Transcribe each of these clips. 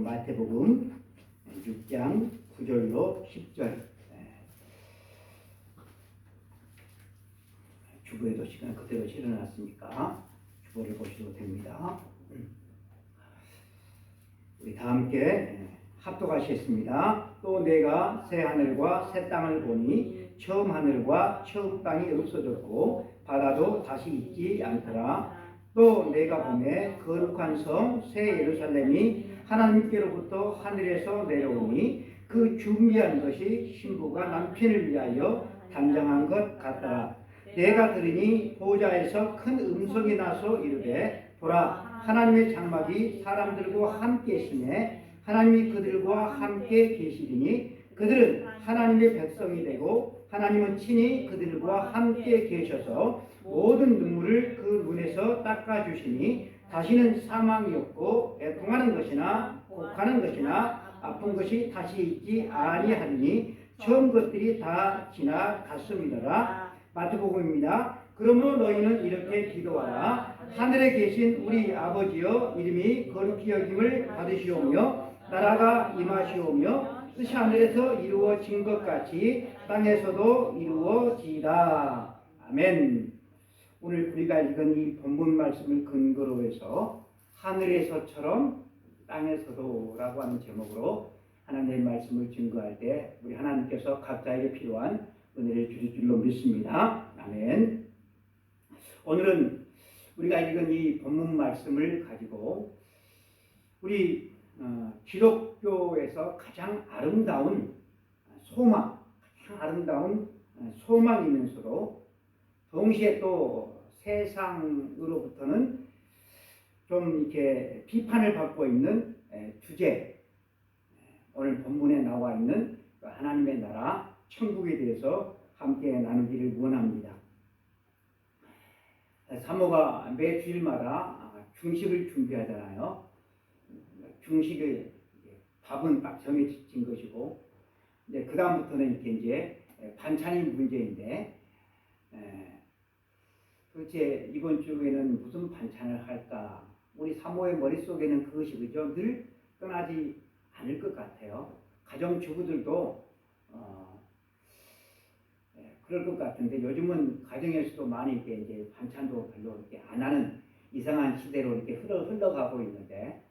마태복음 6장 9절로 10절. 주보에도 시간 그대로 실어놨으니까 주보를 보셔도 됩니다. 우리 다 함께 합독하시겠습니다. 또 내가 새 하늘과 새 땅을 보니 처음 하늘과 처음 땅이 없어졌고 바다도 다시 있지 않더라. 또 내가 보매 거룩한 성 새 예루살렘이 하나님께로부터 하늘에서 내려오니 그 준비한 것이 신부가 남편을 위하여 단장한 것 같더라. 내가 들으니 보좌에서 큰 음성이 나서 이르되 보라 하나님의 장막이 사람들과 함께 있으매 하나님이 그들과 함께 계시리니 그들은 하나님의 백성이 되고 하나님은 친히 그들과 함께 계셔서 모든 눈물을 그 눈에서 닦아주시니 다시는 사망이 없고 애통하는 것이나 곡하는 것이나 아픈 것이 다시 있지 아니하리니 처음 것들이 다 지나갔음이더라. 마태복음입니다. 그러므로 너희는 이렇게 기도하라. 하늘에 계신 우리 아버지여 이름이 거룩히 여김을 받으시오며 나라가 임하시오며 뜻이 하늘에서 이루어진 것 같이 땅에서도 이루어지이다. 아멘. 오늘 우리가 읽은 이 본문 말씀을 근거로 해서 하늘에서처럼 땅에서도 라고 하는 제목으로 하나님의 말씀을 증거할 때 우리 하나님께서 각자에게 필요한 은혜를 주실 줄로 믿습니다. 아멘. 오늘은 우리가 읽은 이 본문 말씀을 가지고 우리 기독교에서 가장 아름다운 소망, 가장 아름다운 소망이면서도 동시에 또 세상으로부터는 좀 이렇게 비판을 받고 있는 주제, 오늘 본문에 나와 있는 하나님의 나라, 천국에 대해서 함께 나누기를 원합니다. 사모가 매 주일마다 중식을 준비하잖아요. 중식의 밥은 딱 정해진 것이고, 이제 그 다음부터는 이렇게 이제 반찬이 문제인데, 도대체 이번 주에는 무슨 반찬을 할까? 우리 사모의 머릿속에는 그것이 그죠? 늘 떠나지 않을 것 같아요. 가정주부들도 그럴 것 같은데 요즘은 가정에서도 많이 이렇게 이제 반찬도 별로 이렇게 안 하는 이상한 시대로 이렇게 흘러가고 있는데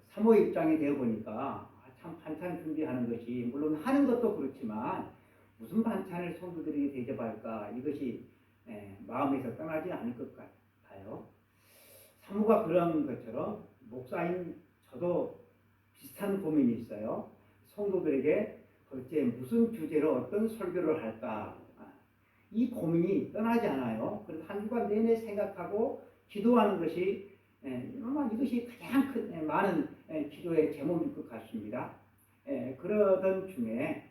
사모 입장이 되어 보니까 참 반찬 준비하는 것이 물론 하는 것도 그렇지만 무슨 반찬을 성도들이 대접할까 이것이 마음에서 떠나지 않을 것 같아요. 사모가 그런 것처럼 목사인 저도 비슷한 고민이 있어요. 성도들에게 도대체 무슨 주제로 어떤 설교를 할까 이 고민이 떠나지 않아요. 그래서 한 주간 내내 생각하고 기도하는 것이 아마 이것이 가장 큰 많은 기도의 제목일 것 같습니다. 그러던 중에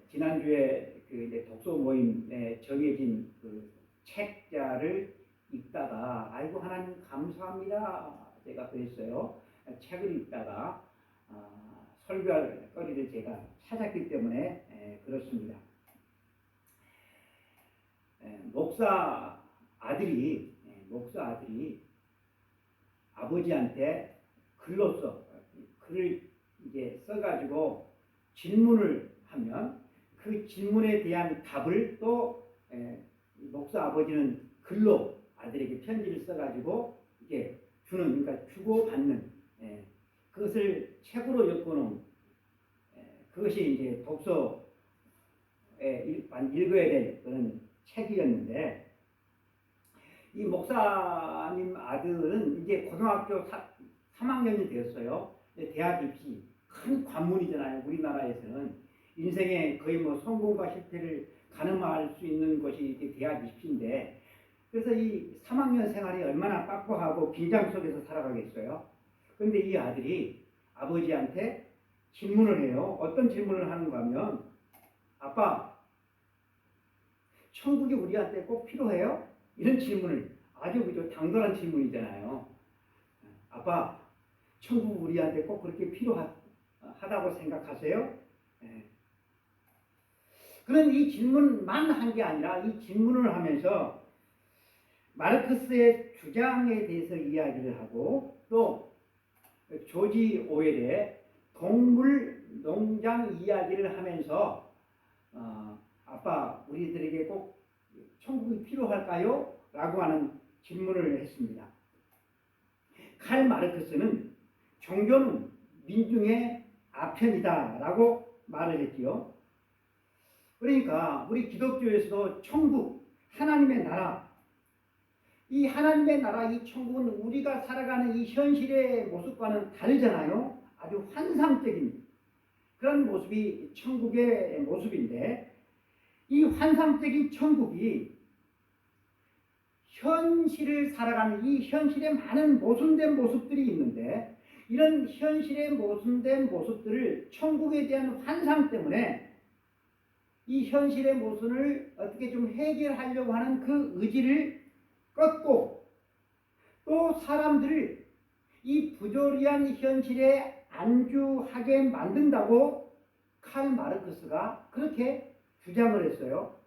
지난주에 그 이제 독서 모임에 정해진 그 책자를 읽다가 아이고 하나님 감사합니다 제가 그랬어요. 책을 읽다가 설교할 거리를 제가 찾았기 때문에 그렇습니다. 목사 아들이 아버지한테 글을 이제 써가지고 질문을 하면 그 질문에 대한 답을 또 목사 아버지는 글로 아들에게 편지를 써가지고 이게 주는 그러니까 주고 받는 그것을 책으로 엮어놓은 그것이 이제 독서에 읽어야 될 그런 책이었는데 이 목사님 아들은 이제 고등학교 3학년이 되었어요. 대학 입시 큰 관문이잖아요. 우리나라에서는 인생의 거의 뭐 성공과 실패를 가늠할 수 있는 것이 대학 입시인데 그래서 이 3학년 생활이 얼마나 빡빡하고 긴장 속에서 살아가겠어요. 그런데 이 아들이 아버지한테 질문을 해요. 어떤 질문을 하는가 하면 아빠 천국이 우리한테 꼭 필요해요? 이런 질문을 아주 그저 당돌한 질문이잖아요. 아빠 천국 우리한테 꼭 그렇게 필요하다고 생각하세요? 그런 이 질문만 한 게 아니라 이 질문을 하면서 마르크스의 주장에 대해서 이야기를 하고 또 조지 오웰의 동물 농장 이야기를 하면서 아빠 우리들에게 꼭 천국이 필요할까요? 라고 하는 질문을 했습니다. 칼 마르크스는 종교는 민중의 아편이다 라고 말을 했지요. 그러니까 우리 기독교에서도 천국, 하나님의 나라, 이 하나님의 나라, 이 천국은 우리가 살아가는 이 현실의 모습과는 다르잖아요. 아주 환상적인 그런 모습이 천국의 모습인데, 이 환상적인 천국이 현실을 살아가는 이 현실에 많은 모순된 모습들이 있는데, 이런 현실의 모순된 모습들을 천국에 대한 환상 때문에 이 현실의 모순을 어떻게 좀 해결하려고 하는 그 의지를 꺾고, 또 사람들을 이 부조리한 현실에 안주하게 만든다고 칼 마르크스가 그렇게 주장을 했어요.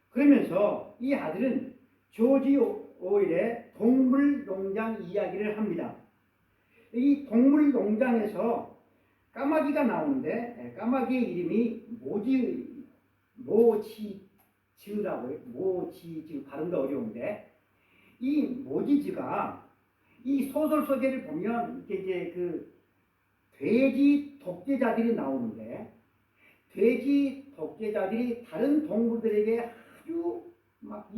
그러면서 이 아들은 조지 오웰의 동물 농장 이야기를 합니다. 이 동물 농장에서 까마귀가 나오는데, 까마귀의 이름이 모지즈라고 해요. 모지즈, 발음도 어려운데, 이 모지즈가 이 소설 소개를 보면 이제 그 돼지 독재자들이 나오는데, 돼지 독재자들이 다른 동물들에게 아주 막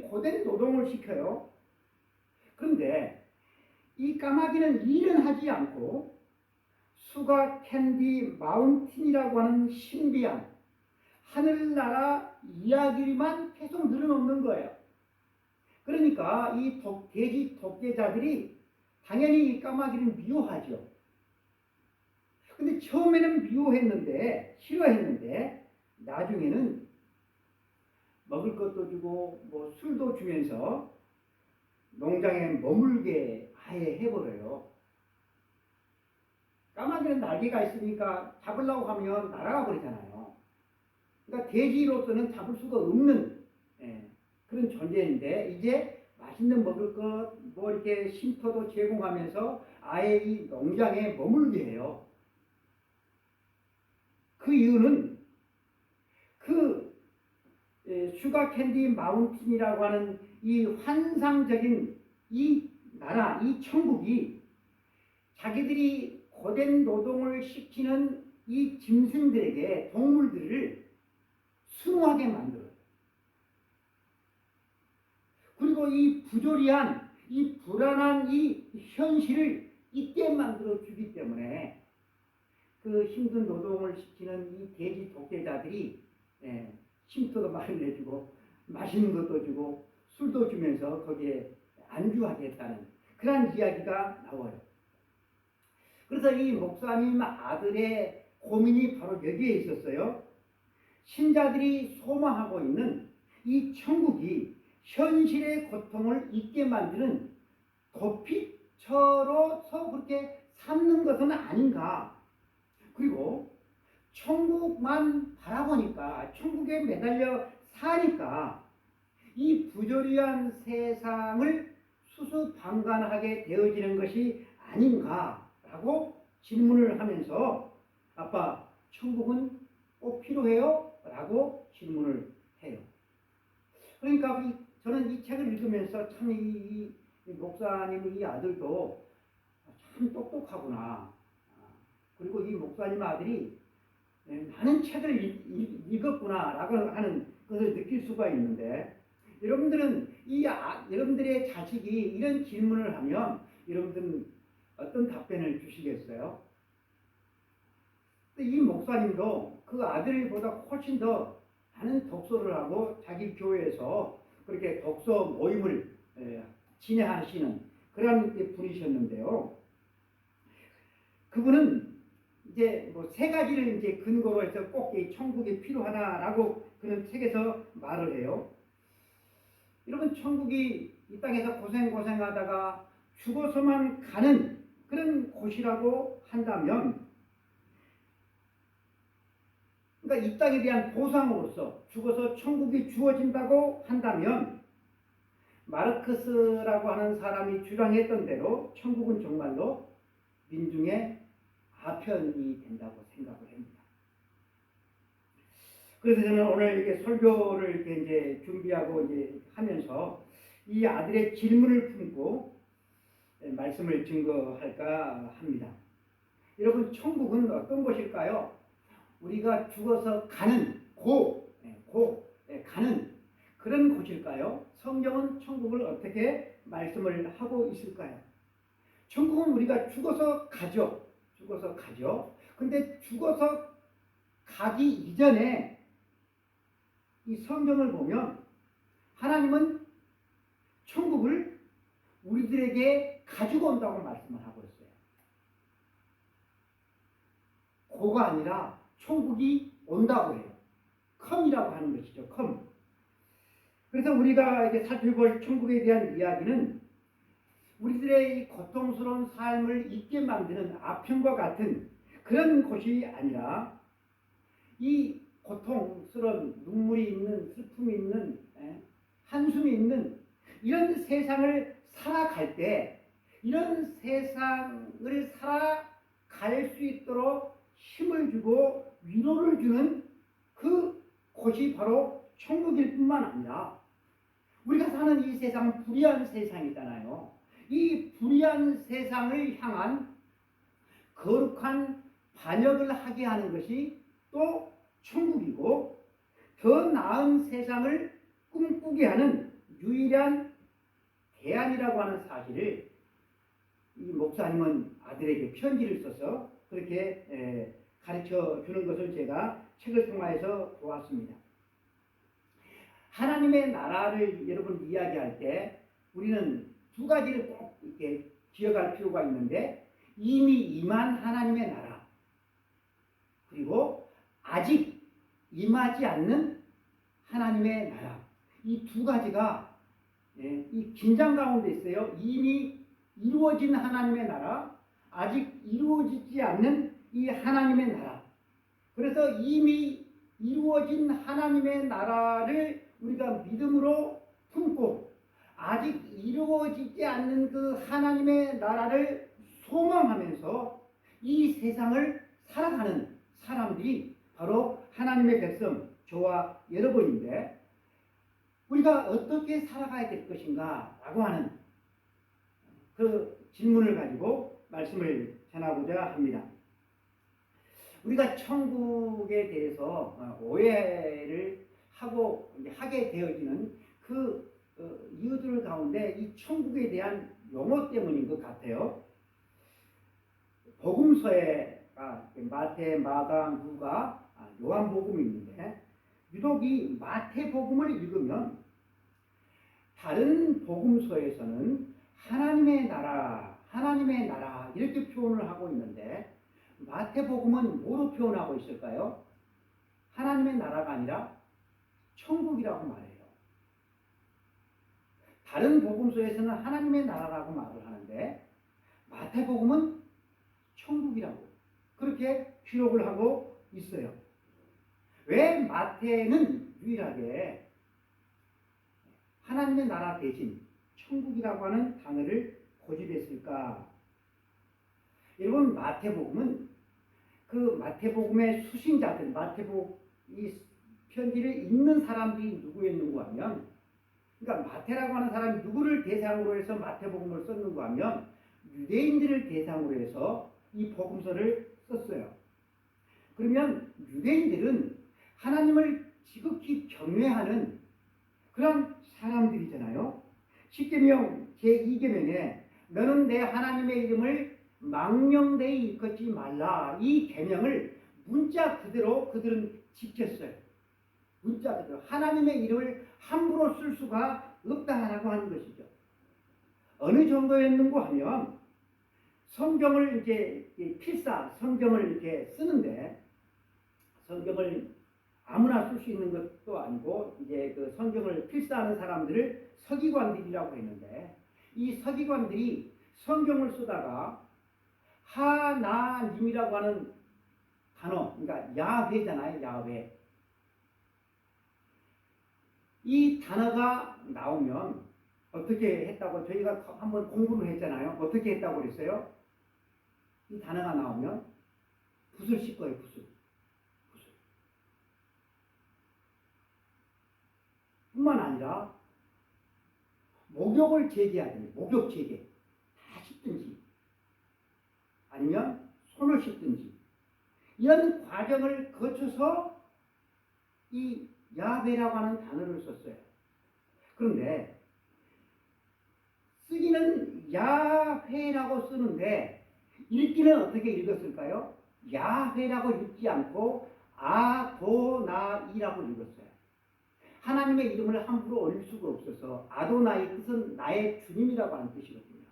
고된 노동을 시켜요. 그런데 이 까마귀는 일은 하지 않고 수가 캔디 마운틴이라고 하는 신비한 하늘나라 이야기만 계속 늘어놓는 거예요. 그러니까 이 돼지 독재자들이 당연히 이 까마귀를 미워하죠. 근데 처음에는 미워했는데, 싫어했는데, 나중에는 먹을 것도 주고 뭐 술도 주면서 농장에 머물게 아예 해버려요. 까마귀는 날개가 있으니까 잡으려고 하면 날아가 버리잖아요. 그러니까 돼지로서는 잡을 수가 없는 그런 존재인데, 이제 맛있는 먹을 것, 뭐 이렇게 쉼터도 제공하면서 아예 이 농장에 머물게 해요. 그 이유는 그 슈가캔디 마운틴이라고 하는 이 환상적인 이 나라, 이 천국이 자기들이 고된 노동을 시키는 이 짐승들에게, 동물들을 순호하게 만들어요. 그리고 이 부조리한, 이 불안한 이 현실을 있게 만들어 주기 때문에 그 힘든 노동을 시키는 이 돼지 독재자들이 쉼터도 마련해주고 맛있는 것도 주고 술도 주면서 거기에 안주하겠다는 그런 이야기가 나와요. 그래서 이 목사님 아들의 고민이 바로 여기에 있었어요. 신자들이 소망하고 있는 이 천국이 현실의 고통을 잊게 만드는 도피처로서 그렇게 삼는 것은 아닌가. 그리고 천국만 바라보니까, 천국에 매달려 사니까 이 부조리한 세상을 수수방관하게 되어지는 것이 아닌가라고 질문을 하면서, 아빠, 천국은 꼭 필요해요? 라고 질문을 해요. 그러니까 저는 이 책을 읽으면서 참 이 목사님 이 아들도 참 똑똑하구나. 그리고 이 목사님 아들이 많은 책을 읽었구나라고 하는 것을 느낄 수가 있는데, 여러분들은 여러분들의 자식이 이런 질문을 하면 여러분들은 어떤 답변을 주시겠어요? 이 목사님도 그 아들보다 훨씬 더 많은 독서를 하고 자기 교회에서 그렇게 독서 모임을 진행하시는 그런 분이셨는데요. 그분은 이제 뭐 세 가지를 이제 근거로 해서 꼭 이 천국이 필요하다라고 그런 책에서 말을 해요. 여러분, 천국이 이 땅에서 고생하다가 죽어서만 가는 그런 곳이라고 한다면, 그러니까 이 땅에 대한 보상으로서 죽어서 천국이 주어진다고 한다면, 마르크스라고 하는 사람이 주장했던 대로 천국은 정말로 민중의 아편이 된다고 생각을 합니다. 그래서 저는 오늘 이렇게 설교를 이렇게 이제 준비하고 이제 하면서 이 아들의 질문을 품고 말씀을 증거할까 합니다. 여러분, 천국은 어떤 곳일까요? 우리가 죽어서 가는 가는 그런 곳일까요? 성경은 천국을 어떻게 말씀을 하고 있을까요? 천국은 우리가 죽어서 가죠. 죽어서 가죠. 근데 죽어서 가기 이전에 이 성경을 보면 하나님은 천국을 우리들에게 가지고 온다고 말씀을 하고 있어요. 고가 아니라 천국이 온다고 해요. 컴이라고 하는 것이죠. 컴. 그래서 우리가 이제 살펴볼 천국에 대한 이야기는 우리들의 이 고통스러운 삶을 잊게 만드는 아편과 같은 그런 곳이 아니라 이 고통스러운 눈물이 있는, 슬픔이 있는, 한숨이 있는 이런 세상을 살아갈 때 이런 세상을 살아갈 수 있도록 힘을 주고 위로를 주는 그 곳이 바로 천국일 뿐만 아니라 우리가 사는 이 세상은 불의한 세상이잖아요. 이 불의한 세상을 향한 거룩한 반역을 하게 하는 것이 또 천국이고 더 나은 세상을 꿈꾸게 하는 유일한 대안이라고 하는 사실을 이 목사님은 아들에게 편지를 써서 그렇게 가르쳐 주는 것을 제가 책을 통해서 보았습니다. 하나님의 나라를 여러분 이야기할 때 우리는 두 가지를 꼭 이렇게 기억할 필요가 있는데 이미 임한 하나님의 나라 그리고 아직 임하지 않는 하나님의 나라 이 두 가지가 이 긴장 가운데 있어요. 이미 이루어진 하나님의 나라 아직 이루어지지 않는 이 하나님의 나라 그래서 이미 이루어진 하나님의 나라를 우리가 믿음으로 품고 아직 이루어지지 않는 그 하나님의 나라를 소망하면서 이 세상을 살아가는 사람들이 바로 하나님의 백성 저와 여러분인데 우리가 어떻게 살아가야 될 것인가 라고 하는 그 질문을 가지고 말씀을 전하고자 합니다. 우리가 천국에 대해서 오해를 하게 되어지는 그 이유들 가운데 이 천국에 대한 용어 때문인 것 같아요. 복음서에 마태, 마가, 누가, 요한복음이 있는데 유독 이 마태복음을 읽으면 다른 복음서에서는 하나님의 나라 이렇게 표현을 하고 있는데 마태복음은 뭐로 표현하고 있을까요? 하나님의 나라가 아니라 천국이라고 말해요. 다른 복음서에서는 하나님의 나라라고 말을 하는데 마태복음은 천국이라고 그렇게 기록을 하고 있어요. 왜 마태는 유일하게 하나님의 나라 대신 천국이라고 하는 단어를 고집했을까? 여러분 마태복음은 그 마태복음의 수신자들 마태복음 이 편지를 읽는 사람들이 누구였는가 하면 그러니까 마태라고 하는 사람이 누구를 대상으로 해서 마태복음을 썼는가 하면 유대인들을 대상으로 해서 이 복음서를 썼어요. 그러면 유대인들은 하나님을 지극히 경외하는 그런 사람들이잖아요. 십계명 제2계명에 너는 내 하나님의 이름을 망령되이 일컫지 말라 이 계명을 문자 그대로 그들은 지켰어요. 문자 그대로 하나님의 이름을 함부로 쓸 수가 없다라고 하는 것이죠. 어느 정도였는가 하면 성경을 이제 필사 성경을 이렇게 쓰는데 성경을 아무나 쓸 수 있는 것도 아니고 이제 그 성경을 필사하는 사람들을 서기관들이라고 했는데 이 서기관들이 성경을 쓰다가 하나님이라고 하는 단어 그러니까 야훼잖아요. 야훼 이 단어가 나오면 어떻게 했다고 저희가 한번 공부를 했잖아요. 어떻게 했다고 그랬어요? 이 단어가 나오면 붓을 씻고요. 붓을. 뿐만 아니라 목욕을 제기하든지 목욕 제기 다 씻든지 아니면 손을 씻든지 이런 과정을 거쳐서 이 야훼라고 하는 단어를 썼어요. 그런데 쓰기는 야훼라고 쓰는데 읽기는 어떻게 읽었을까요? 야훼라고 읽지 않고 아도나이라고 읽었어요. 하나님의 이름을 함부로 올릴 수가 없어서 아도나이 뜻은 나의 주님이라고 하는 뜻이거든요.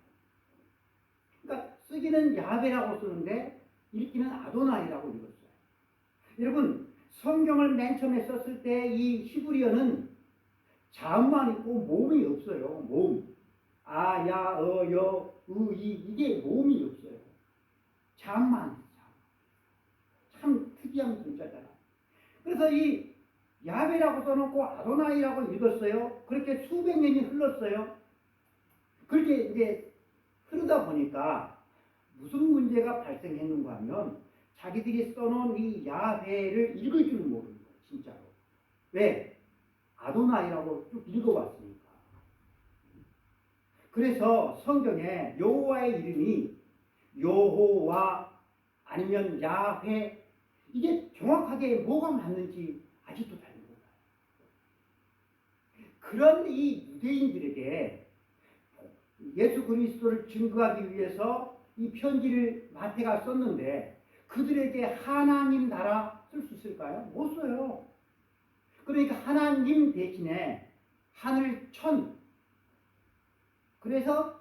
그러니까 쓰기는 야훼라고 쓰는데 읽기는 아도나이라고 읽었어요. 여러분 성경을 맨 처음에 썼을 때 이 히브리어는 자음만 있고 모음이 없어요. 모음. 아, 야, 여, 이 이게 모음이 없어요. 자음만 있어요. 참 특이한 문자잖아. 그래서 이 야훼라고 써놓고 아도나이라고 읽었어요. 그렇게 수백 년이 흘렀어요. 그렇게 이제 흐르다 보니까 무슨 문제가 발생했는가 하면 자기들이 써놓은 이 야훼를 읽을 줄 모르는 거예요. 진짜로. 왜? 아도나이라고 쭉 읽어왔으니까. 그래서 성경에 여호와의 이름이 여호와 아니면 야훼 이게 정확하게 뭐가 맞는지 아직도 잘 몰라요. 그런 이 유대인들에게 예수 그리스도를 증거하기 위해서 이 편지를 마태가 썼는데 그들에게 하나님 나라 쓸 수 있을까요? 못 써요. 그러니까 하나님 대신에 하늘 천 그래서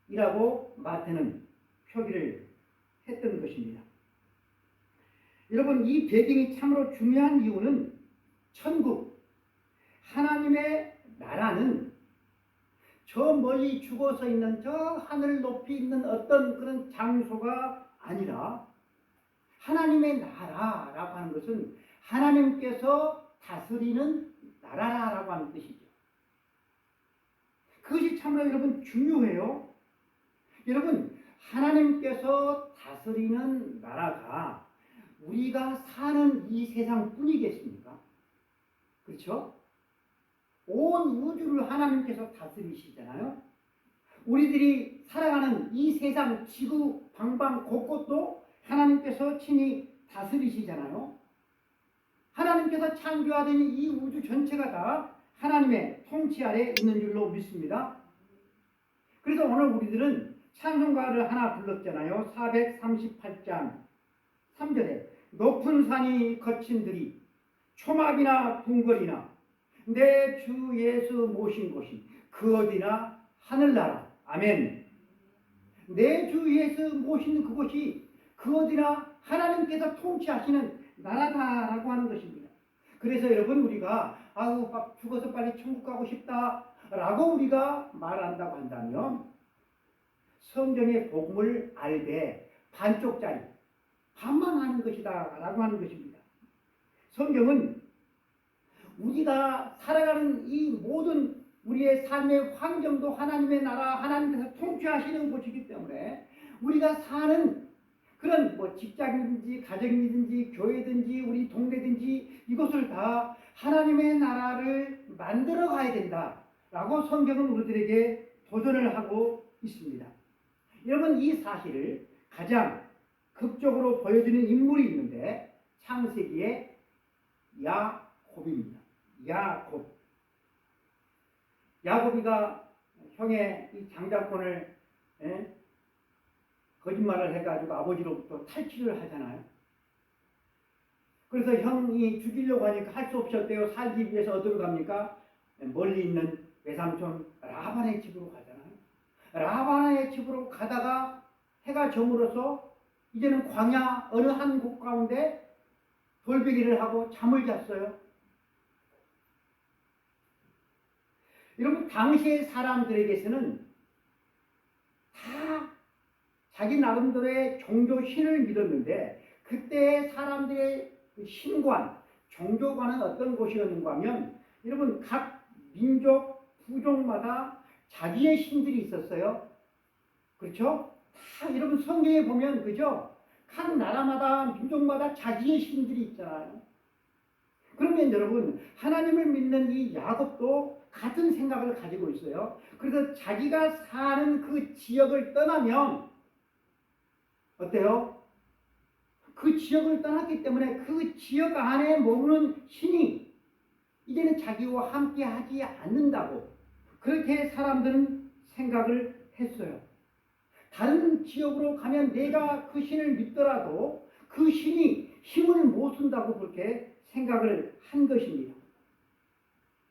천국이라고 마태는 표기를 했던 것입니다. 여러분 이 배경이 참으로 중요한 이유는 천국 하나님의 나라는 저 멀리 죽어서 있는 저 하늘 높이 있는 어떤 그런 장소가 아니라 하나님의 나라라고 하는 것은 하나님께서 다스리는 나라라고 하는 뜻이죠. 그것이 참으로 여러분 중요해요. 여러분 하나님께서 다스리는 나라가 우리가 사는 이 세상뿐이겠습니까? 그렇죠? 온 우주를 하나님께서 다스리시잖아요. 우리들이 살아가는 이 세상 지구 방방 곳곳도 하나님께서 친히 다스리시잖아요. 하나님께서 창조하던 이 우주 전체가 다 하나님의 통치 아래 있는 줄로 믿습니다. 그래서 오늘 우리들은 찬송가를 하나 불렀잖아요. 438장 3절에 높은 산이 거친 들이 초막이나 궁궐이나 내 주 예수 모신 곳이 그 어디나 하늘나라. 아멘. 내 주 예수 모신 그곳이 그 어디나 하나님께서 통치하시는 나라다라고 하는 것입니다. 그래서 여러분 우리가 아우 죽어서 빨리 천국 가고 싶다라고 우리가 말한다고 한다면 성경의 복음을 알되 반쪽짜리 반만 하는 것이다 라고 하는 것입니다. 성경은 우리가 살아가는 이 모든 우리의 삶의 환경도 하나님의 나라 하나님께서 통치하시는 곳이기 때문에 우리가 사는 그런 직장이든지 가정이든지 교회든지 우리 동네든지 이것을 다 하나님의 나라를 만들어 가야 된다라고 성경은 우리들에게 도전을 하고 있습니다. 여러분 이 사실을 가장 극적으로 보여주는 인물이 있는데 창세기의 야곱입니다. 야곱이가 형의 이 장자권을 거짓말을 해가지고 아버지로부터 탈취를 하잖아요. 그래서 형이 죽이려고 하니까 할 수 없었대요. 살기 위해서 어디로 갑니까? 멀리 있는 외삼촌 라반의 집으로 가잖아요. 라반의 집으로 가다가 해가 저물어서 이제는 광야 어느 한 곳 가운데 돌베개를 하고 잠을 잤어요. 여러분 당시의 사람들에게서는 다 자기 나름대로의 종교 신을 믿었는데 그때의 사람들의 신관, 종교관은 어떤 곳이었는가 하면 여러분 각 민족, 부족마다 자기의 신들이 있었어요. 그렇죠? 다 여러분 성경에 보면 그죠? 각 나라마다 민족마다 자기의 신들이 있잖아요. 그러면 여러분 하나님을 믿는 이 야곱도 같은 생각을 가지고 있어요. 그래서 자기가 사는 그 지역을 떠나면 어때요? 그 지역을 떠났기 때문에 그 지역 안에 머무는 신이 이제는 자기와 함께 하지 않는다고 그렇게 사람들은 생각을 했어요. 다른 지역으로 가면 내가 그 신을 믿더라도 그 신이 힘을 못 쓴다고 그렇게 생각을 한 것입니다.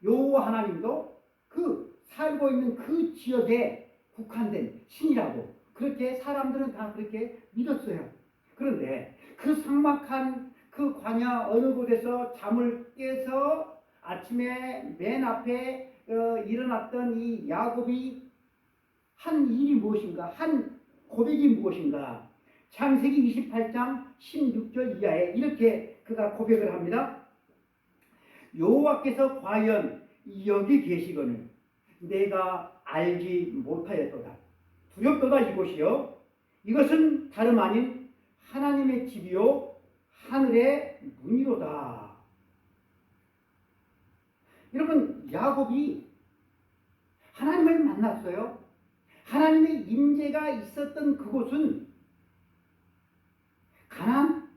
여호와 하나님도 그 살고 있는 그 지역에 국한된 신이라고 그렇게 사람들은 다 그렇게 믿었어요. 그런데 그 삭막한 그 광야 어느 곳에서 잠을 깨서 아침에 맨 앞에 일어났던 이 야곱이 한 일이 무엇인가? 한 고백이 무엇인가? 창세기 28장 16절 이하에 이렇게 그가 고백을 합니다. 여호와께서 과연 여기 계시거늘 내가 알지 못하였도다. 두렵도다 이곳이요. 이것은 다름 아닌 하나님의 집이요 하늘의 문이로다. 여러분 야곱이 하나님을 만났어요. 하나님의 임재가 있었던 그곳은 가나안,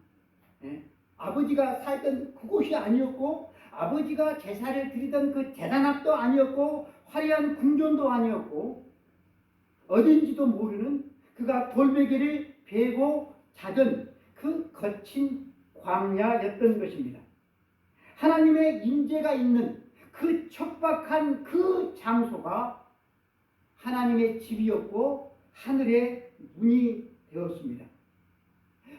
아버지가 살던 그곳이 아니었고 아버지가 제사를 드리던 그 제단 앞도 아니었고 화려한 궁전도 아니었고 어딘지도 모르는 그가 돌베개를 베고 자던 그 거친 광야였던 것입니다. 하나님의 임재가 있는 그 척박한 그 장소가 하나님의 집이었고 하늘의 문이 되었습니다.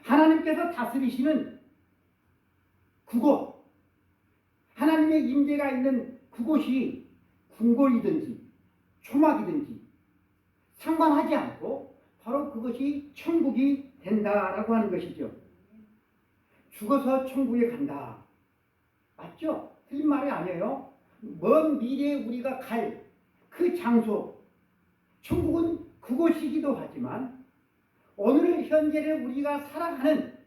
하나님께서 다스리시는 그곳, 하나님의 임재가 있는 그곳이 궁궐이든지 초막이든지 상관하지 않고 바로 그것이 천국이 된다라고 하는 것이죠. 죽어서 천국에 간다. 맞죠? 틀린 말이 아니에요. 먼 미래에 우리가 갈 그 장소, 천국은 그곳이기도 하지만 오늘 현재를 우리가 살아가는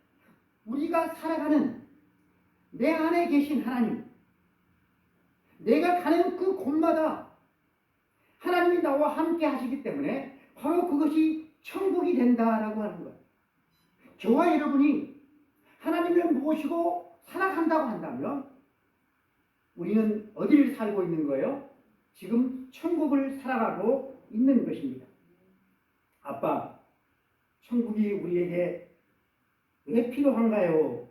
내 안에 계신 하나님, 내가 가는 그 곳마다 하나님이 나와 함께 하시기 때문에 바로 그것이 천국이 된다라고 하는 것. 저와 여러분이 하나님을 모시고 살아간다고 한다면 우리는 어디를 살고 있는 거예요? 지금 천국을 살아가고 있는 것입니다. 아빠, 천국이 우리에게 왜 필요한가요?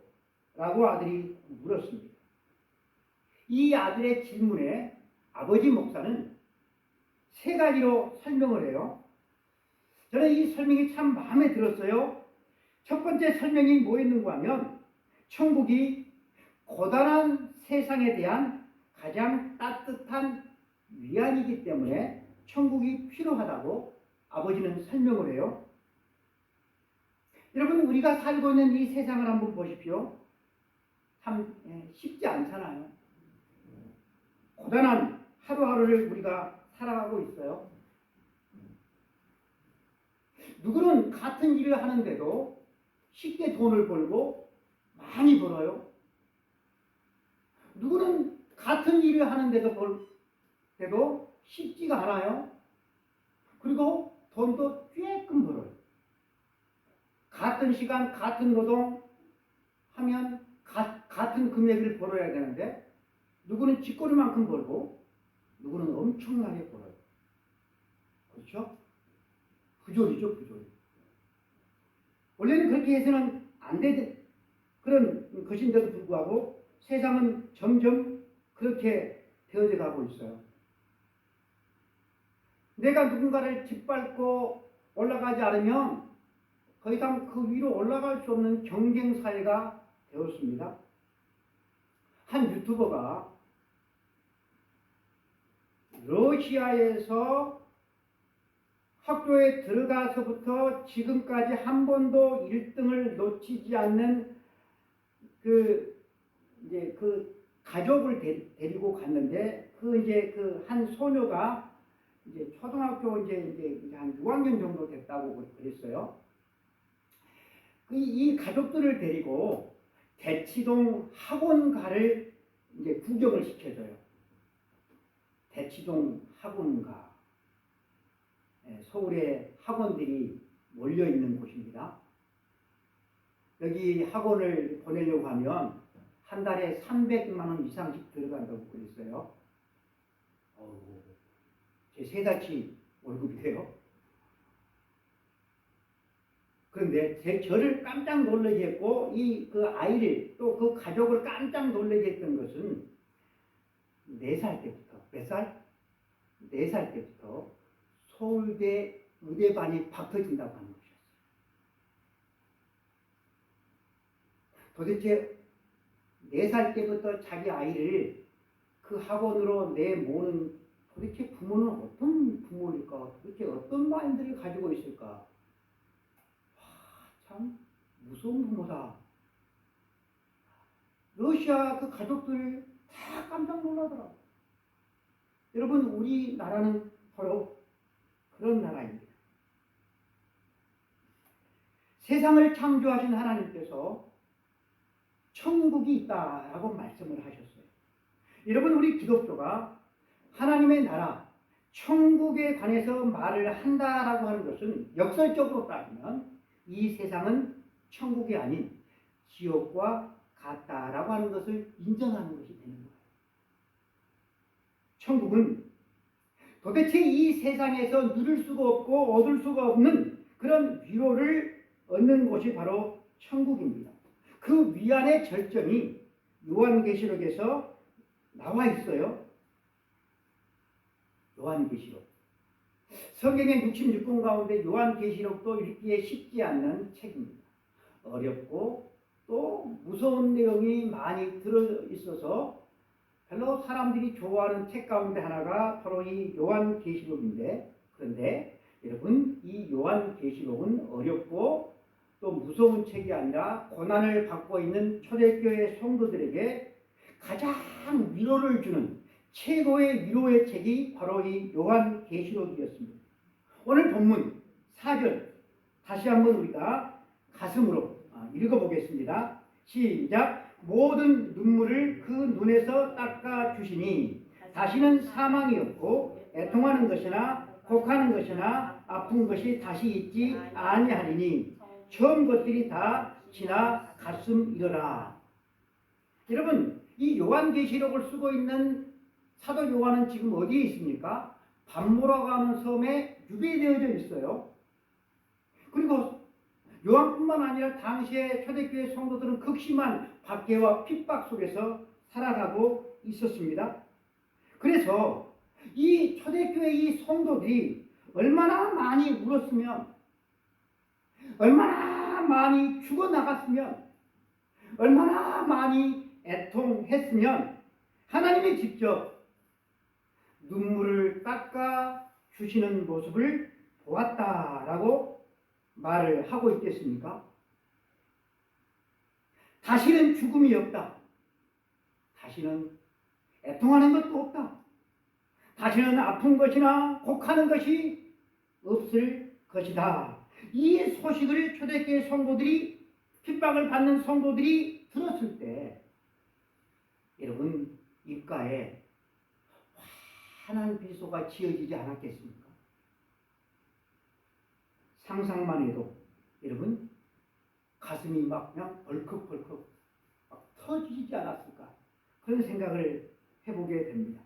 라고 아들이 물었습니다. 이 아들의 질문에 아버지 목사는 세 가지로 설명을 해요. 저는 이 설명이 참 마음에 들었어요. 첫 번째 설명이 뭐였는가 하면 천국이 고단한 세상에 대한 가장 따뜻한 위안이기 때문에 천국이 필요하다고 아버지는 설명을 해요. 여러분 우리가 살고 있는 이 세상을 한번 보십시오. 참 쉽지 않잖아요. 고단한 하루하루를 우리가 살아가고 있어요. 누구는 같은 일을 하는데도 쉽게 돈을 벌고 많이 벌어요. 누구는 같은 일을 하는데도 쉽지가 않아요. 그리고 돈도 쬐끔 벌어요. 같은 시간 같은 노동 하면 같은 금액을 벌어야 되는데 누구는 쥐꼬리만큼 벌고 누구는 엄청나게 벌어요. 그렇죠? 부조리죠, 부조리. 원래는 그렇게 해서는 안 되는 그런 것인데도 불구하고 세상은 점점 그렇게 되어져 가고 있어요. 내가 누군가를 짓밟고 올라가지 않으면 더 이상 그 위로 올라갈 수 없는 경쟁 사회가 되었습니다. 한 유튜버가 러시아에서 학교에 들어가서부터 지금까지 한 번도 1등을 놓치지 않는 그 가족을 데리고 갔는데 그 한 소녀가 이제 초등학교 이제 한 6학년 정도 됐다고 그랬어요. 이 가족들을 데리고 대치동 학원가를 이제 구경을 시켜줘요. 대치동 학원가. 서울에 학원들이 몰려 있는 곳입니다. 여기 학원을 보내려고 하면 한 달에 300만 원 이상씩 들어간다고 그랬어요. 제 3달치 월급이 돼요. 그런데 저를 깜짝 놀라게 했고 그 아이를 또 그 가족을 깜짝 놀라게 했던 것은 4살 때부터 몇 살? 4살 때부터 서울대 의대반이 박터진다고 하는 것이었어요. 도대체 4살 때부터 자기 아이를 그 학원으로 내모는 도대체 부모는 어떤 부모일까? 도대체 어떤 마인드를 가지고 있을까? 참 무서운 부모다. 러시아 그 가족들 다 깜짝 놀라더라고요. 여러분, 우리나라는 바로 그런 나라입니다. 세상을 창조하신 하나님께서 천국이 있다라고 말씀을 하셨어요. 여러분, 우리 기독교가 하나님의 나라, 천국에 관해서 말을 한다라고 하는 것은 역설적으로 따지면 이 세상은 천국이 아닌 지옥과 같다라고 하는 것을 인정하는 것이 되는 거예요. 천국은 도대체 이 세상에서 누릴 수가 없고 얻을 수가 없는 그런 위로를 얻는 곳이 바로 천국입니다. 그 위안의 절정이 요한계시록에서 나와 있어요. 요한계시록. 성경의 66권 가운데 요한계시록도 읽기에 쉽지 않는 책입니다. 어렵고 또 무서운 내용이 많이 들어있어서 별로 사람들이 좋아하는 책 가운데 하나가 바로 이 요한계시록인데, 그런데 여러분, 이 요한계시록은 어렵고 또 무서운 책이 아니라 고난을 받고 있는 초대교회 성도들에게 가장 위로를 주는 최고의 위로의 책이 바로 이 요한계시록이었습니다. 오늘 본문 4절 다시 한번 우리가 가슴으로 읽어보겠습니다. 시작. 모든 눈물을 그 눈에서 닦아 주시니 다시는 사망이 없고 애통하는 것이나 곡하는 것이나 아픈 것이 다시 있지 아니하리니 처음 것들이 다 지나갔음이러라. 여러분, 이 요한계시록을 쓰고 있는 사도 요한은 지금 어디에 있습니까? 밤모라고 하는 섬에 유배되어져 있어요. 그리고 요한뿐만 아니라 당시의 초대교회 성도들은 극심한 박해와 핍박 속에서 살아가고 있었습니다. 그래서 이 초대교회 이 성도들이 얼마나 많이 울었으면, 얼마나 많이 죽어나갔으면, 얼마나 많이 애통했으면 하나님이 직접 눈물을 닦아 주시는 모습을 보았다라고 말을 하고 있겠습니까? 다시는 죽음이 없다. 다시는 애통하는 것도 없다. 다시는 아픈 것이나 곡하는 것이 없을 것이다. 이 소식을 초대교회 성도들이, 핍박을 받는 성도들이 들었을 때 여러분 입가에 환한 미소가 지어지지 않았겠습니까? 상상만 해도 여러분 가슴이 막 그냥 벌컥벌컥 막 터지지 않았을까, 그런 생각을 해보게 됩니다.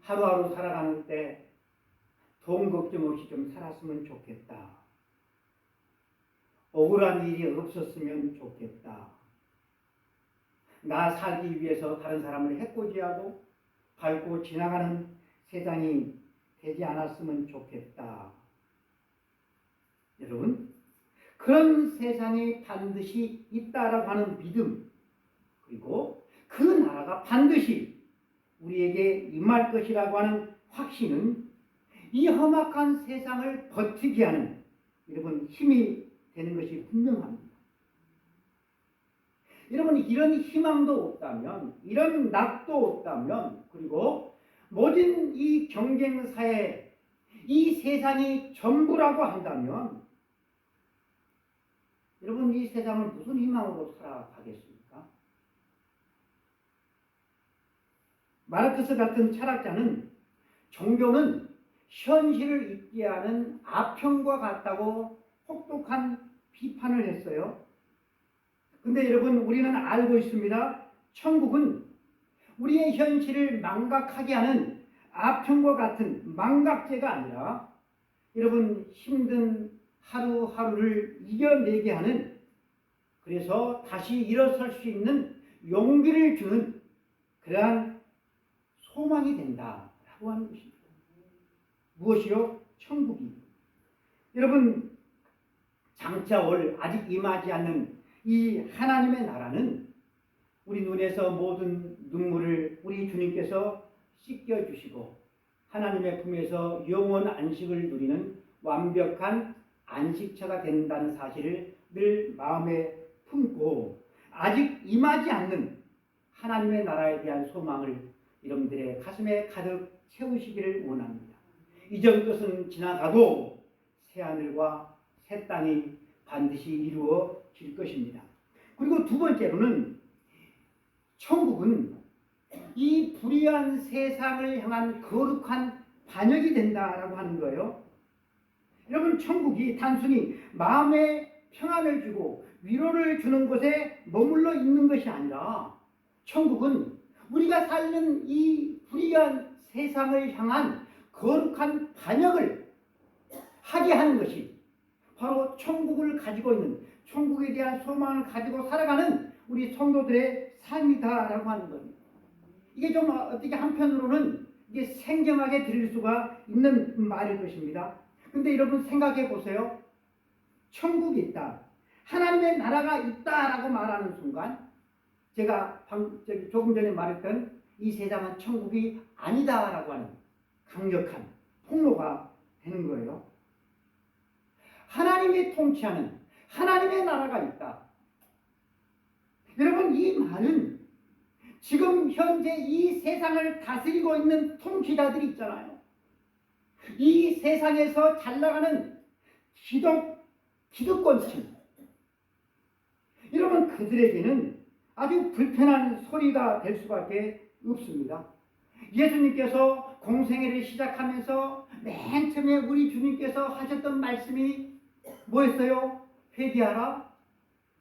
하루하루 살아가는 때 돈 걱정 없이 좀 살았으면 좋겠다. 억울한 일이 없었으면 좋겠다. 나 살기 위해서 다른 사람을 해코지하고 밟고 지나가는 세상이 되지 않았으면 좋겠다. 여러분, 그런 세상이 반드시 있다라고 하는 믿음, 그리고 그 나라가 반드시 우리에게 임할 것이라고 하는 확신은 이 험악한 세상을 버티게 하는 여러분 힘이 되는 것이 분명합니다. 여러분, 이런 희망도 없다면, 이런 낙도 없다면, 그리고 모든 이 경쟁사에 이 세상이 전부라고 한다면 여러분 이 세상을 무슨 희망으로 살아가겠습니까? 마르크스 같은 철학자는 종교는 현실을 잊게 하는 아편과 같다고 혹독한 비판을 했어요. 근데 여러분 우리는 알고 있습니다. 천국은 우리의 현실을 망각하게 하는 아편과 같은 망각제가 아니라 여러분 힘든 하루하루를 이겨내게 하는, 그래서 다시 일어설 수 있는 용기를 주는 그러한 소망이 된다라고 하는 것입니다. 무엇이요? 천국이. 여러분 장차 올 아직 임하지 않는 이 하나님의 나라는 우리 눈에서 모든 눈물을 우리 주님께서 씻겨주시고 하나님의 품에서 영원 안식을 누리는 완벽한 안식처가 된다는 사실을 늘 마음에 품고 아직 임하지 않는 하나님의 나라에 대한 소망을 여러분들의 가슴에 가득 채우시기를 원합니다. 이전 것은 지나가도 새하늘과 새 땅이 반드시 이루어질 것입니다. 그리고 두 번째로는 천국은 이 불의한 세상을 향한 거룩한 반역이 된다라고 하는 거예요. 여러분 천국이 단순히 마음에 평안을 주고 위로를 주는 곳에 머물러 있는 것이 아니라 천국은 우리가 사는 이 불의한 세상을 향한 거룩한 반역을 하게 하는 것이 바로 천국을 가지고 있는, 천국에 대한 소망을 가지고 살아가는 우리 성도들의 삶이다라고 하는 겁니다. 이게 좀 어떻게 한편으로는 이게 생경하게 들릴 수가 있는 말일 것입니다. 근데 여러분 생각해 보세요. 천국이 있다, 하나님의 나라가 있다라고 말하는 순간 제가 조금 전에 말했던 이 세상은 천국이 아니다라고 하는 강력한 폭로가 되는 거예요. 하나님이 통치하는 하나님의 나라가 있다. 여러분 이 말은 지금 현재 이 세상을 다스리고 있는 통치자들이 있잖아요. 이 세상에서 잘 나가는 기득권층, 여러분 그들에게는 아주 불편한 소리가 될 수밖에 없습니다. 예수님께서 공생애를 시작하면서 맨 처음에 우리 주님께서 하셨던 말씀이 뭐였어요? 회개하라,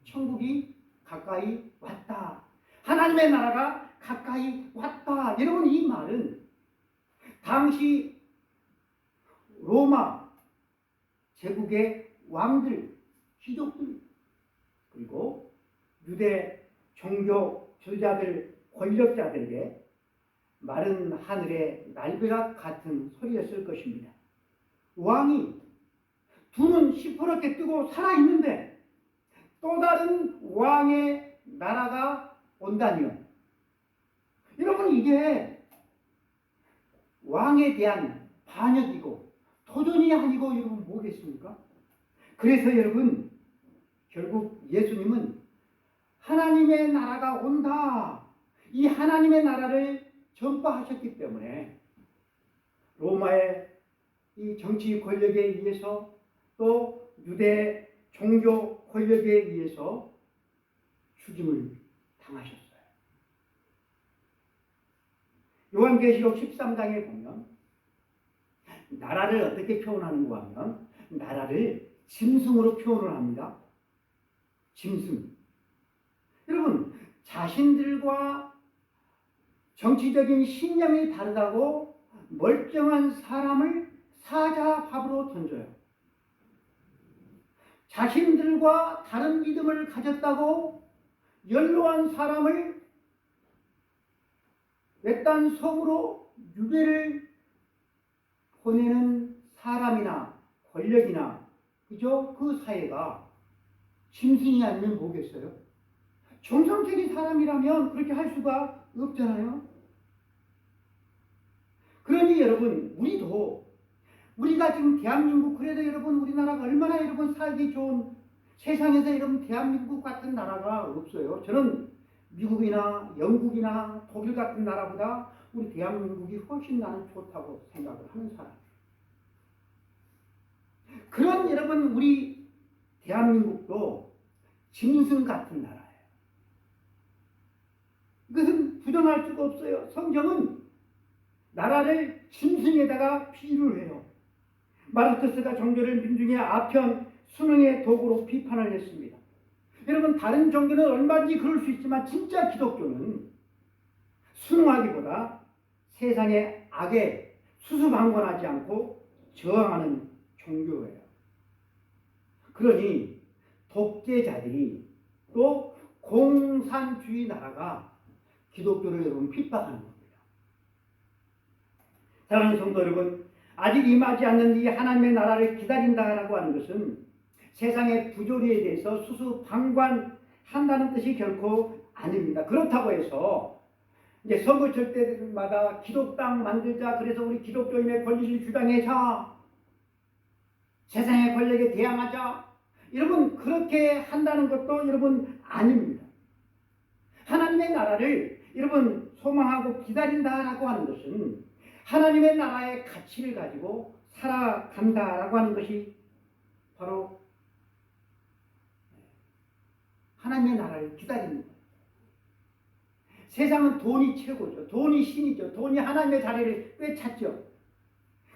천국이 가까이 왔다, 하나님의 나라가 가까이 왔다. 여러분 이 말은 당시 로마 제국의 왕들, 귀족들, 그리고 유대 종교 지도자들, 권력자들에게 마른 하늘의 날벼락 같은 소리였을 것입니다. 왕이 두 눈 시퍼렇게 뜨고 살아있는데 또 다른 왕의 나라가 온다니요. 여러분 이게 왕에 대한 반역이고 도전이 아니고 여러분 뭐겠습니까? 그래서 여러분 결국 예수님은 하나님의 나라가 온다, 이 하나님의 나라를 전파하셨기 때문에 로마의 이 정치 권력에 의해서 또 유대 종교 권력에 의해서 죽임을 당하셨어요. 요한계시록 13장에 보면 나라를 어떻게 표현하는가 하면 나라를 짐승으로 표현을 합니다. 짐승. 여러분 자신들과 정치적인 신념이 다르다고 멀쩡한 사람을 사자밥으로 던져요. 자신들과 다른 믿음을 가졌다고 연로한 사람을 외딴 섬으로 유배를 보내는 사람이나 권력이나 그죠? 그 사회가 짐승이 아니면 뭐겠어요? 정상적인 사람이라면 그렇게 할 수가 없잖아요. 그러니 여러분 우리가 지금 대한민국, 그래도 여러분 우리나라가 얼마나 여러분 살기 좋은, 세상에서 여러분 대한민국 같은 나라가 없어요. 저는 미국이나 영국이나 독일 같은 나라보다 우리 대한민국이 훨씬 나는 좋다고 생각을 하는 사람. 그런 여러분 우리 대한민국도 짐승 같은 나라예요. 이것은 부정할 수가 없어요. 성경은 나라를 짐승에다가 비유를 해요. 마르크스가 종교를 민중의 아편, 수능의 도구로 비판을 했습니다. 여러분 다른 종교는 얼마든지 그럴 수 있지만 진짜 기독교는 순응하기보다 세상의 악에 수수방관하지 않고 저항하는 종교예요. 그러니 독재자들이 또 공산주의 나라가 기독교를 여러분 핍박하는 겁니다. 사랑하는 성도 여러분, 아직 임하지 않는 이 하나님의 나라를 기다린다라고 하는 것은 세상의 부조리에 대해서 수수방관한다는 뜻이 결코 아닙니다. 그렇다고 해서 이제 선거철 때마다 기독당 만들자, 그래서 우리 기독교인의 권리를 주장해자, 세상의 권력에 대항하자, 여러분 그렇게 한다는 것도 여러분 아닙니다. 하나님의 나라를 여러분 소망하고 기다린다라고 하는 것은 하나님의 나라의 가치를 가지고 살아간다라고 하는 것이 바로 하나님의 나라를 기다리는 거예요. 세상은 돈이 최고죠. 돈이 신이죠. 돈이 하나님의 자리를 꿰찼죠.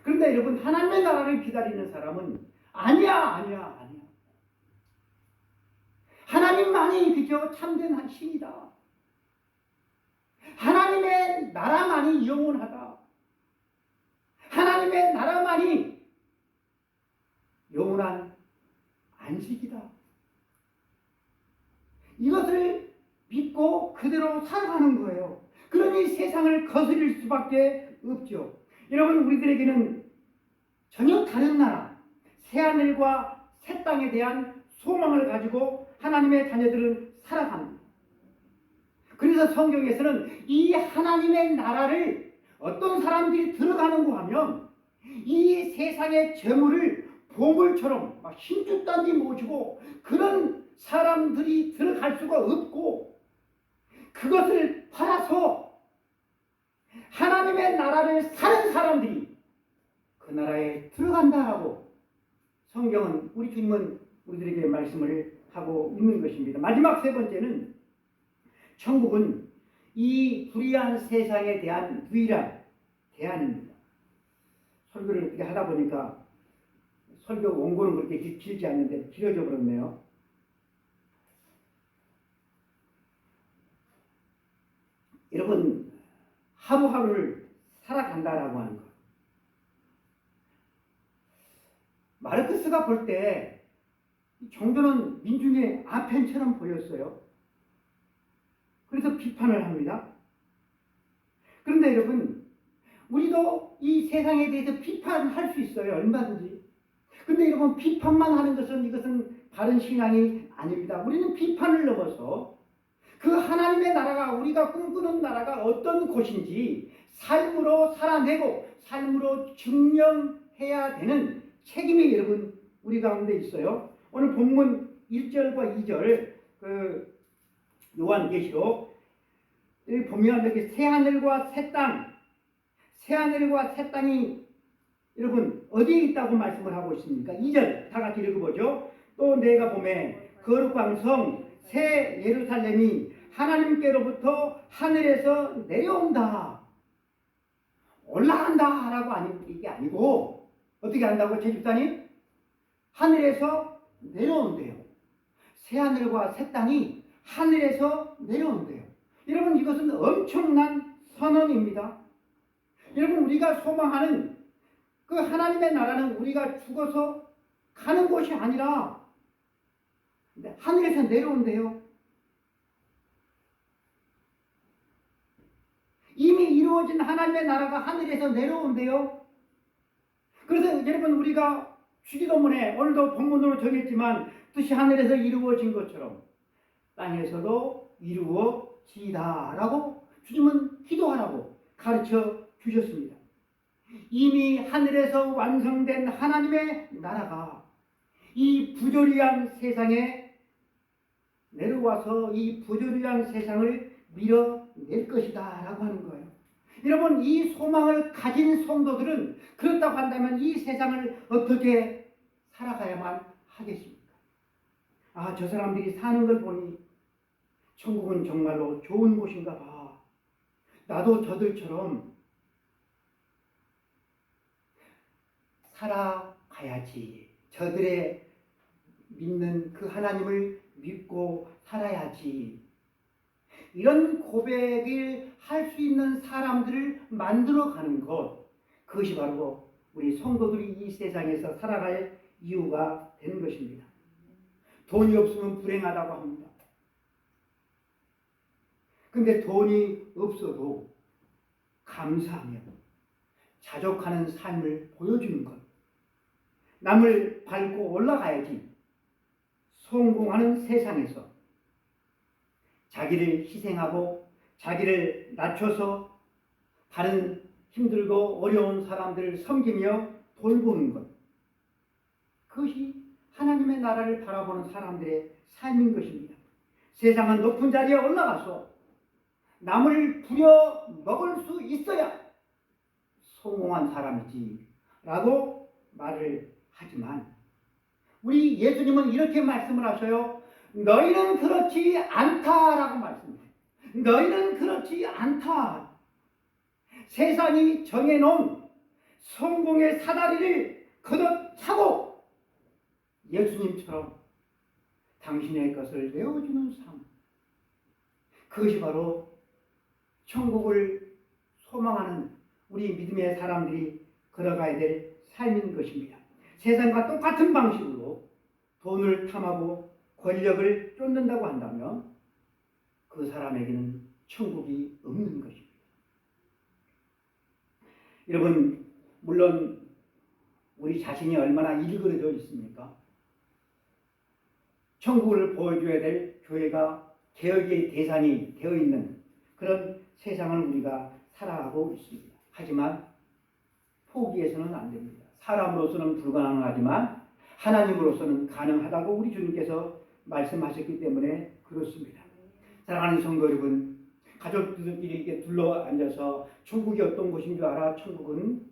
그런데 여러분 하나님의 나라를 기다리는 사람은 아니야. 하나님만이 그저 참된 신이다. 하나님의 나라만이 영원하다. 하나님의 나라만이 영원한 안식이다. 이것을 믿고 그대로 살아가는 거예요. 그러니 세상을 거스릴 수밖에 없죠. 여러분 우리들에게는 전혀 다른 나라, 새하늘과 새 땅에 대한 소망을 가지고 하나님의 자녀들은 살아갑니다. 그래서 성경에서는 이 하나님의 나라를 어떤 사람들이 들어가는가 하면 이 세상의 재물을 보물처럼 막 힘줄단지 모시고 그런 사람들이 들어갈 수가 없고 그것을 팔아서 하나님의 나라를 사는 사람들이 그 나라에 들어간다라고 성경은 우리 주님은 우리들에게 말씀을 하고 있는 것입니다. 마지막 세 번째는 천국은 이 불의한 세상에 대한 유일한 대안입니다. 설교를 어떻게 하다 보니까 설교 원고는 그렇게 길지 않는데 길어져 버렸네요. 여러분 하루하루를 살아간다라고 하는 것. 마르크스가 볼 때 종교는 민중의 아펜처럼 보였어요. 그래서 비판을 합니다. 그런데 여러분 우리도 이 세상에 대해서 비판할 수 있어요. 얼마든지. 그런데 여러분 비판만 하는 것은 이것은 바른 신앙이 아닙니다. 우리는 비판을 넘어서 그 하나님의 나라가 우리가 꿈꾸는 나라가 어떤 곳인지 삶으로 살아내고 삶으로 증명해야 되는 책임이 여러분 우리 가운데 있어요. 오늘 본문 1절과 2절 요한계시록 여기 보면 여기 새하늘과 새 땅, 새하늘과 새 땅이 여러분 어디에 있다고 말씀을 하고 있습니까? 2절 다 같이 읽어보죠. 또 내가 보매 거룩한 성 새 예루살렘이 하나님께로부터 하늘에서 내려온다. 올라간다 라고 이게 아니고 어떻게 한다고 제집사님? 하늘에서 내려온대요. 새하늘과 새 땅이 하늘에서 내려온대요. 여러분 이것은 엄청난 선언입니다. 여러분 우리가 소망하는 그 하나님의 나라는 우리가 죽어서 가는 곳이 아니라 하늘에서 내려온대요. 이미 이루어진 하나님의 나라가 하늘에서 내려온대요. 그래서 여러분 우리가 주기도문에 오늘도 본문으로 정했지만 뜻이 하늘에서 이루어진 것처럼 땅에서도 이루어지다 라고 주님은 기도하라고 가르쳐 주셨습니다. 이미 하늘에서 완성된 하나님의 나라가 이 부조리한 세상에 내려와서 이 부조리한 세상을 밀어낼 것이다 라고 하는 거예요. 여러분, 이 소망을 가진 성도들은 그렇다고 한다면 이 세상을 어떻게 살아가야만 하겠습니까? 아, 저 사람들이 사는 걸 보니 천국은 정말로 좋은 곳인가 봐. 나도 저들처럼 살아가야지. 저들의 믿는 그 하나님을 믿고 살아야지. 이런 고백을 할 수 있는 사람들을 만들어가는 것, 그것이 바로 우리 성도들이 이 세상에서 살아갈 이유가 되는 것입니다. 돈이 없으면 불행하다고 합니다. 근데 돈이 없어도 감사하며 자족하는 삶을 보여주는 것, 남을 밟고 올라가야지. 성공하는 세상에서 자기를 희생하고 자기를 낮춰서 다른 힘들고 어려운 사람들을 섬기며 돌보는 것, 그것이 하나님의 나라를 바라보는 사람들의 삶인 것입니다. 세상은 높은 자리에 올라가서 남을 부려 먹을 수 있어야 성공한 사람이지 라고 말을 하지만 우리 예수님은 이렇게 말씀을 하셔요. 너희는 그렇지 않다라고 말씀해요. 너희는 그렇지 않다. 세상이 정해놓은 성공의 사다리를 걷어차고 예수님처럼 당신의 것을 내어주는 삶, 그것이 바로 천국을 소망하는 우리 믿음의 사람들이 걸어가야 될 삶인 것입니다. 세상과 똑같은 방식으로 돈을 탐하고 권력을 쫓는다고 한다면 그 사람에게는 천국이 없는 것입니다. 여러분, 물론 우리 자신이 얼마나 일그러져 있습니까? 천국을 보여줘야 될 교회가 개혁의 대상이 되어 있는 그런 세상을 우리가 살아가고 있습니다. 하지만 포기해서는 안 됩니다. 사람으로서는 불가능하지만 하나님으로서는 가능하다고 우리 주님께서 말씀하셨기 때문에 그렇습니다. 사랑하는 성도 여러분, 가족들끼리 이렇게 둘러 앉아서 천국이 어떤 곳인 줄 알아? 천국은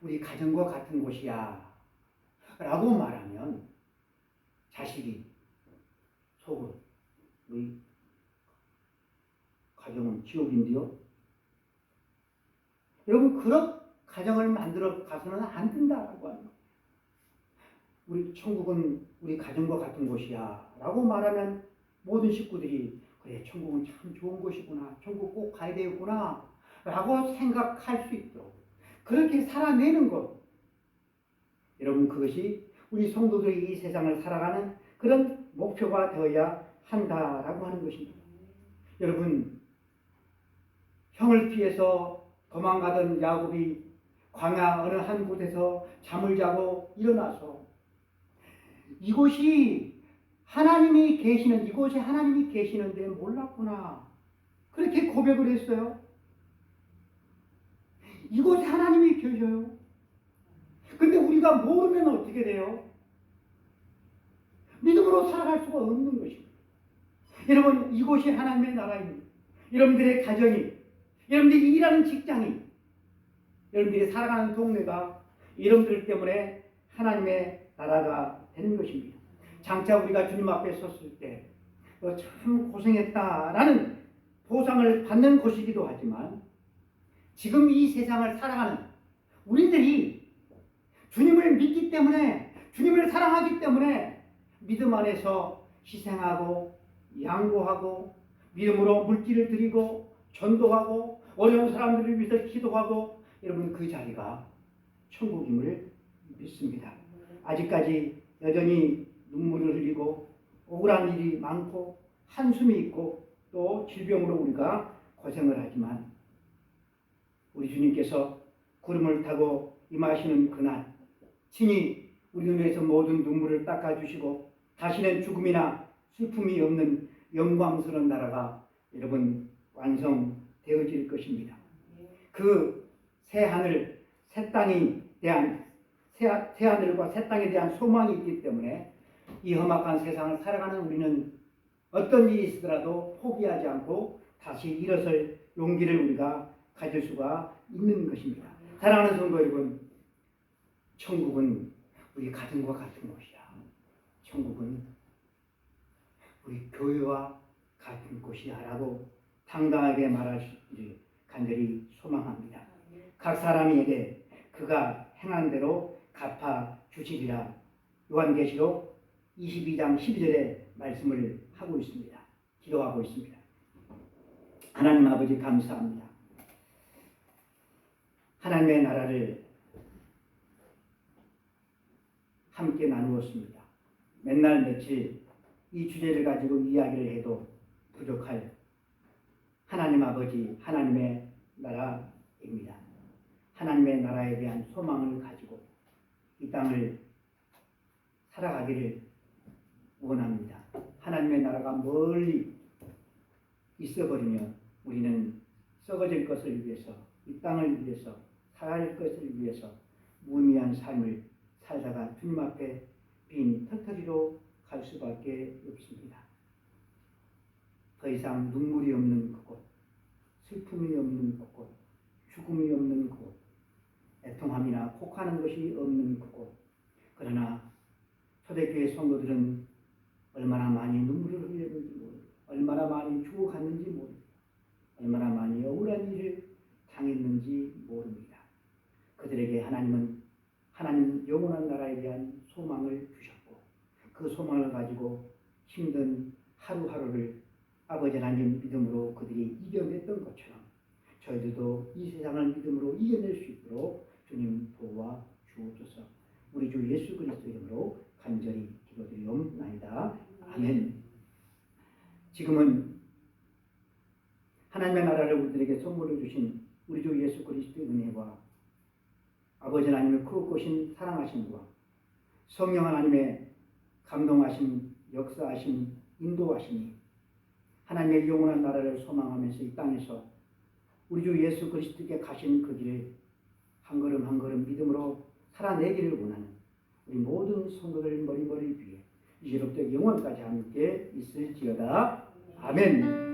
우리 가정과 같은 곳이야 라고 말하면 자식이 속으로 우리 가정은 지옥인데요. 여러분, 그런 가정을 만들어 가서는 안 된다라고 합니다. 우리 천국은 우리 가정과 같은 곳이야 라고 말하면 모든 식구들이 그래, 천국은 참 좋은 곳이구나, 천국 꼭 가야 되겠구나 라고 생각할 수 있도록 그렇게 살아내는 것, 여러분, 그것이 우리 성도들이 이 세상을 살아가는 그런 목표가 되어야 한다라고 하는 것입니다. 여러분, 형을 피해서 도망가던 야곱이 광야 어느 한 곳에서 잠을 자고 일어나서 이곳이 하나님이 계시는, 이곳에 하나님이 계시는데 몰랐구나, 그렇게 고백을 했어요. 이곳에 하나님이 계셔요. 근데 우리가 모르면 어떻게 돼요? 믿음으로 살아갈 수가 없는 것입니다. 여러분, 이곳이 하나님의 나라입니다. 여러분들의 가정이, 여러분들이 일하는 직장이, 여러분들이 살아가는 동네가 여러분들 때문에 하나님의 나라가 되는 것입니다. 장차 우리가 주님 앞에 섰을 때 너 참 고생했다라는 보상을 받는 곳이기도 하지만 지금 이 세상을 살아가는 우리들이 주님을 믿기 때문에, 주님을 사랑하기 때문에 믿음 안에서 희생하고 양보하고 믿음으로 물질을 드리고 전도하고 어려운 사람들을 위해서 기도하고, 여러분, 그 자리가 천국임을 믿습니다. 아직까지 여전히 눈물을 흘리고 억울한 일이 많고 한숨이 있고 또 질병으로 우리가 고생을 하지만 우리 주님께서 구름을 타고 임하시는 그날 친히 우리 눈에서 모든 눈물을 닦아주시고 다시는 죽음이나 슬픔이 없는 영광스러운 나라가 여러분 완성되어질 것입니다. 그 새 하늘, 새 땅에 대한 새 하늘과 새 땅에 대한 소망이 있기 때문에 이 험악한 세상을 살아가는 우리는 어떤 일이 있으더라도 포기하지 않고 다시 일어설 용기를 우리가 가질 수가 있는 것입니다. 사랑하는 성도 여러분, 천국은 우리 가정과 같은 곳이야. 천국은 우리 교회와 같은 곳이야라고 당당하게 말할 수 있기를 간절히 소망합니다. 각 사람에게 그가 행한 대로 갚아 주시리라. 요한계시록 22장 12절에 말씀을 하고 있습니다. 기도하고 있습니다. 하나님 아버지 감사합니다. 하나님의 나라를 함께 나누었습니다. 맨날 며칠 이 주제를 가지고 이야기를 해도 부족할 하나님 아버지 하나님의 나라입니다. 하나님의 나라에 대한 소망을 가지고 이 땅을 살아가기를 원합니다. 하나님의 나라가 멀리 있어버리면 우리는 썩어질 것을 위해서, 이 땅을 위해서, 살아갈 것을 위해서 무의미한 삶을 살다가 주님 앞에 빈 털터리로 갈 수밖에 없습니다. 더 이상 눈물이 없는 그곳, 슬픔이 없는 그곳, 죽음이 없는 그곳, 애통함이나 혹하는 것이 없는 그곳. 그러나 초대교회 성도들은 얼마나 많이 눈물을 흘렸는지 모릅니다. 얼마나 많이 죽어갔는지 모릅니다. 얼마나 많이 억울한 일을 당했는지 모릅니다. 그들에게 하나님은 하나님 영원한 나라에 대한 소망을 주셨고 그 소망을 가지고 힘든 하루하루를 아버지 하나님 믿음으로 그들이 이겨냈던 것처럼 저희들도 이 세상을 믿음으로 이겨낼 수 있도록 주님 도와 주옵소서. 우리 주 예수 그리스도 이름으로 간절히 기도드리옵나이다. 아멘. 지금은 하나님의 나라를 우리들에게 선물로 주신 우리 주 예수 그리스도의 은혜와 아버지 하나님의 크고신 사랑하심과 성령 하나님의 감동하심, 역사하심, 인도하심이 하나님의 영원한 나라를 소망하면서 이 땅에서 우리 주 예수 그리스도께 가신 그 길을 한 걸음 한 걸음 믿음으로 살아내기를 원하는 우리 모든 성도들 머리머리 위에 이제부터 영원까지 함께 있을지어다. 아멘.